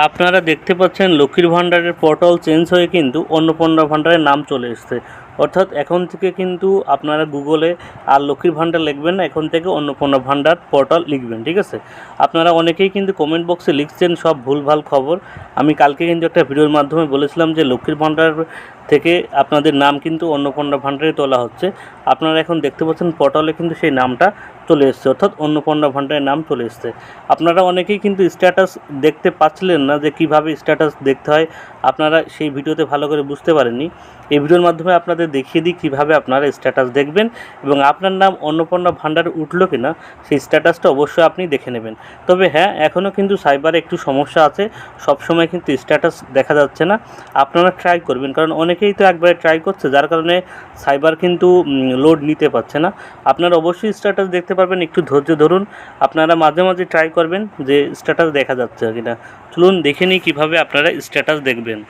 আপনারা দেখতে পাচ্ছেন লক্ষ্মীর ভাণ্ডারের পোর্টাল চেঞ্জ হয়ে কিন্তু অন্নপূর্ণা ভাণ্ডারের নাম চলে এসেছে। অর্থাৎ এখন থেকে কিন্তু আপনারা গুগলে আর লক্ষ্মীর ভাণ্ডার লিখবেন না, এখন থেকে অন্নপূর্ণা ভাণ্ডার পোর্টাল লিখবেন, ঠিক আছে। আপনারা অনেকেই কিন্তু কমেন্ট বক্সে লিখছেন সব ভুলভাল খবর। আমি কালকে কিন্তু একটা ভিডিওর মাধ্যমে বলেছিলাম যে লক্ষ্মীর ভাণ্ডার থেকে আপনাদের নাম কিন্তু অন্নপূর্ণা ভাণ্ডারে তোলা হচ্ছে। আপনারা এখন দেখতে পাচ্ছেন পোর্টালে কিন্তু সেই নামটা চলে এসছে, অর্থাৎ অন্নপূর্ণা ভাণ্ডারের নাম চলে এসছে। আপনারা অনেকেই কিন্তু স্ট্যাটাস দেখতে পাচ্ছিলেন না যে কিভাবে স্ট্যাটাস দেখতে হয়, আপনারা সেই ভিডিওতে ভালো করে বুঝতে পারেননি। এই ভিডিওর মাধ্যমে আপনাদের দেখিয়ে দিই কীভাবে আপনারা স্ট্যাটাস দেখবেন এবং আপনার নাম অন্নপূর্ণা ভাণ্ডারে উঠলো কি না সেই স্ট্যাটাসটা অবশ্যই আপনি দেখে নেবেন। তবে হ্যাঁ, এখনও কিন্তু সাইবারে একটু সমস্যা আছে, সবসময় কিন্তু স্ট্যাটাস দেখা যাচ্ছে না। আপনারা ট্রাই করবেন, কারণ অনেকেই তো একবারে ট্রাই করছে, যার কারণে সাইবার কিন্তু লোড নিতে পারছে না। আপনারা অবশ্যই স্ট্যাটাস দেখতে পারবেন, একটু ধৈর্য ধরুন। আপনারা মাঝে মাঝে ট্রাই করবেন যে স্ট্যাটাস দেখা যাচ্ছে কিনা। চলুন দেখে নিই কীভাবে আপনারা স্ট্যাটাস দেখবেন।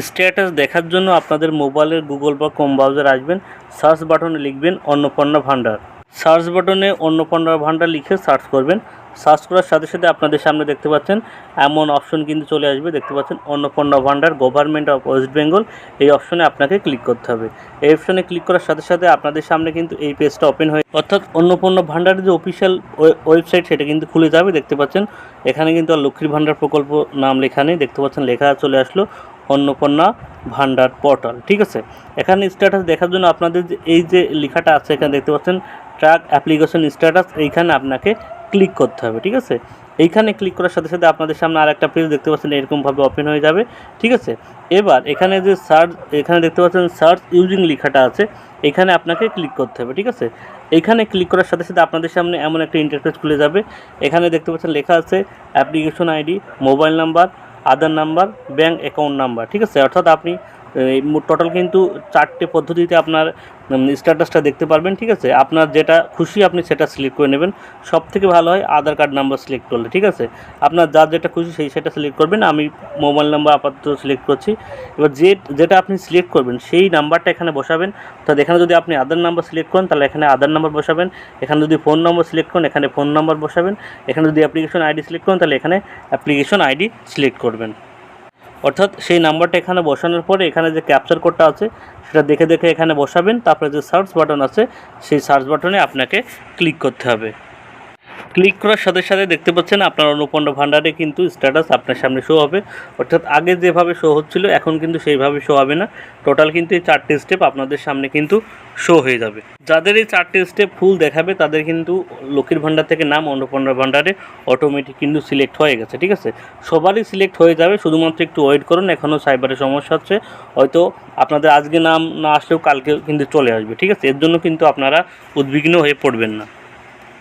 স্ট্যাটাস দেখার জন্য আপনাদের মোবাইলের গুগল বা ক্রোম ব্রাউজার আসবেন, সার্চ বাটনে লিখবেন অন্নপূর্ণা ভাণ্ডার। সার্চ বাটনে অন্নপূর্ণা ভাণ্ডার লিখে সার্চ করবেন। সার্চ করার সাথে সাথে আপনাদের সামনে দেখতে পাচ্ছেন এমন অপশন কিন্তু চলে আসবে, দেখতে পাচ্ছেন অন্নপূর্ণা ভাণ্ডার গভর্নমেন্ট অফ ওয়েস্ট বেঙ্গল। এই অপশনে আপনাকে ক্লিক করতে হবে। এই অপশনে ক্লিক করার সাথে সাথে আপনাদের সামনে কিন্তু এই পেজটা ওপেন হয়ে, অর্থাৎ অন্নপূর্ণা ভাণ্ডারের যে অফিসিয়াল ওয়েবসাইট সেটা কিন্তু খুলে যাবে। দেখতে পাচ্ছেন এখানে কিন্তু আর লক্ষ্মীর ভাণ্ডার প্রকল্প নাম লেখা নেই, দেখতে পাচ্ছেন লেখা চলে আসলো অন্নপূর্ণা ভাণ্ডার পোর্টাল, ঠিক আছে। এখানে স্ট্যাটাস দেখার জন্য আপনাদের যে এই যে লেখাটা আছে এখানে দেখতে পাচ্ছেন ট্র্যাক অ্যাপ্লিকেশন স্ট্যাটাস, এইখানে আপনাকে ক্লিক করতে হবে, ঠিক আছে। এইখানে ক্লিক করার সাথে সাথে আপনাদের সামনে আর একটা পেজ দেখতে পাচ্ছেন এরকমভাবে ওপেন হয়ে যাবে, ঠিক আছে। এবার এখানে যে সার্চ, এখানে দেখতে পাচ্ছেন সার্চ ইউজিং লেখাটা আছে, এখানে আপনাকে ক্লিক করতে হবে, ঠিক আছে। এইখানে ক্লিক করার সাথে সাথে আপনাদের সামনে এমন একটা ইন্টারফেস খুলে যাবে। এখানে দেখতে পাচ্ছেন লেখা আছে অ্যাপ্লিকেশন আইডি, মোবাইল নাম্বার, আধার নাম্বার, ব্যাঙ্ক অ্যাকাউন্ট নাম্বার, ঠিক আছে। অর্থাৎ আপনি টোটাল কিন্তু 4টে পদ্ধতিতে আপনার স্ট্যাটাসটা দেখতে পারবেন, ঠিক আছে। আপনার যেটা খুশি আপনি সেটা সিলেক্ট করে নেবেন। সবথেকে ভালো হয় আধার কার্ড নাম্বার সিলেক্ট করলে, ঠিক আছে। আপনার যার যেটা খুশি সেটা সিলেক্ট করবেন। আমি মোবাইল নাম্বার আপাতত সিলেক্ট করছি। এবার যেটা আপনি সিলেক্ট করবেন সেই নাম্বারটা এখানে বসাবেন। অর্থাৎ এখানে যদি আপনি আধার নাম্বার সিলেক্ট করেন তাহলে এখানে আধার নাম্বার বসাবেন। এখানে যদি ফোন নম্বর সিলেক্ট করেন এখানে ফোন নাম্বার বসাবেন। এখানে যদি অ্যাপ্লিকেশন আইডি সিলেক্ট করেন তাহলে এখানে অ্যাপ্লিকেশন আইডি সিলেক্ট করবেন। অর্থাৎ সেই নাম্বারটা এখানে বসানোর পরে এখানে যে ক্যাপচার কোডটা আছে সেটা দেখে দেখে এখানে বসাবেন। তারপরে যে সার্চ বাটন আছে সেই সার্চ বাটনে আপনাকে ক্লিক করতে হবে। ক্লিক করার সাথে সাথে দেখতে পাচ্ছেন আপনার অন্নপূর্ণা ভাণ্ডারে কিন্তু স্ট্যাটাস আপনার সামনে শো হবে। অর্থাৎ আগে যেভাবে শো হচ্ছিল এখন কিন্তু সেইভাবে শো হবে না। টোটাল কিন্তু এই 4টে স্টেপ আপনাদের সামনে কিন্তু শো হয়ে যাবে। যাদের এই 4টে স্টেপ ফুল দেখাবে তাদের কিন্তু লক্ষ্মীর ভাণ্ডার থেকে নাম অন্নপূর্ণা ভাণ্ডারে অটোমেটিক কিন্তু সিলেক্ট হয়ে গেছে, ঠিক আছে। সবারই সিলেক্ট হয়ে যাবে, শুধুমাত্র একটু ওয়েট করুন। এখনও সাইবারের সমস্যা হচ্ছে, হয়তো আপনাদের আজকে নাম না আসলেও কালকে কিন্তু চলে আসবে, ঠিক আছে। এর জন্য কিন্তু আপনারা উদ্বিগ্ন হয়ে পড়বেন না।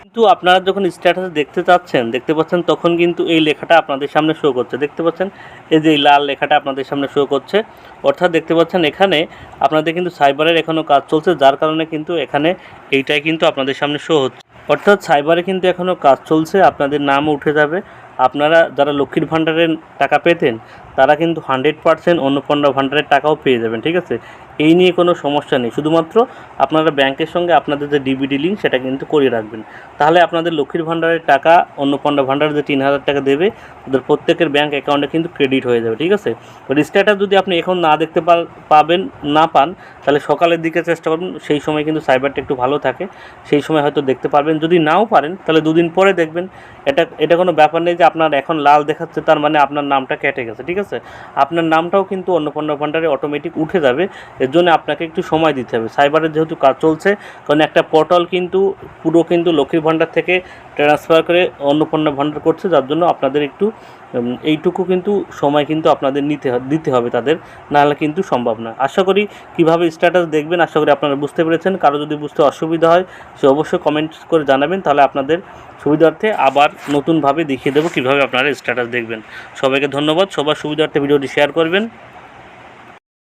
কিন্তু আপনারা যখন স্ট্যাটাস দেখতে চাচ্ছেন, দেখতে পাচ্ছেন তখন কিন্তু এই লেখাটা আপনাদের সামনে শো করছে, দেখতে পাচ্ছেন এই যে এই লাল লেখাটা আপনাদের সামনে শো করছে। অর্থাৎ দেখতে পাচ্ছেন এখানে আপনাদের কিন্তু সাইবারের এখনও কাজ চলছে, যার কারণে কিন্তু এখানে এইটাই কিন্তু আপনাদের সামনে শো হচ্ছে। অর্থাৎ সাইবারে কিন্তু এখনও কাজ চলছে, আপনাদের নামও উঠে যাবে। আপনারা যারা লক্ষ্মীর ভাণ্ডারের টাকা পেতেন তারা কিন্তু 100% অন্নপূর্ণা ভাণ্ডারের টাকাও পেয়ে যাবেন, ঠিক আছে। এই নিয়ে কোনো সমস্যা নেই, শুধুমাত্র আপনারা ব্যাংকের সঙ্গে আপনাদের যে ডিবিডি লিঙ্ক সেটা কিন্তু করিয়ে রাখবেন। তাহলে আপনাদের লক্ষ্মীর ভাণ্ডারের টাকা অন্নপূর্ণা ভাণ্ডার যে 3000 টাকা দেবে ওদের প্রত্যেকের ব্যাংক অ্যাকাউন্টে কিন্তু ক্রেডিট হয়ে যাবে, ঠিক আছে। স্ট্যাটাস যদি আপনি এখন না দেখতে পান তাহলে সকালের দিকে চেষ্টা করবেন, সেই সময় কিন্তু সাইবারটা একটু ভালো থাকে, সেই সময় হয়তো দেখতে পারবেন। যদি নাও পারেন তাহলে 2 দিন পরে দেখবেন। এটা কোনো ব্যাপার নেই যে আপনার এখন লাল দেখাচ্ছে তার মানে আপনার নামটা কেটে গেছে, ঠিক আছে। আপনার নামটাও কিন্তু অন্নপূর্ণা ভাণ্ডারে অটোমেটিক উঠে যাবে। এর জন্য আপনাকে একটু সময় দিতে হবে। সাইবারের যেহেতু কাজ চলছে, কারণ একটা পোর্টাল কিন্তু পুরো কিন্তু লক্ষ্মীর ভাণ্ডার থেকে ট্রান্সফার করে অন্নপূর্ণা ভাণ্ডার করছে, যার জন্য আপনাদের একটু এইটুকু কিন্তু সময় কিন্তু আপনাদের দিতে হবে তাদের, নাহলে কিন্তু সম্ভব না। আশা করি কীভাবে স্ট্যাটাস দেখবেন আশা করি আপনারা বুঝতে পেরেছেন। কারো যদি বুঝতে অসুবিধা হয় সে অবশ্যই কমেন্টস করে জানাবেন, তাহলে আপনাদের সুবিধার্থে আবার নতুনভাবে দেখিয়ে দেবো কীভাবে আপনারা স্ট্যাটাস দেখবেন। সবাইকে ধন্যবাদ। সবার সুবিধার্থে ভিডিওটি শেয়ার করবেন।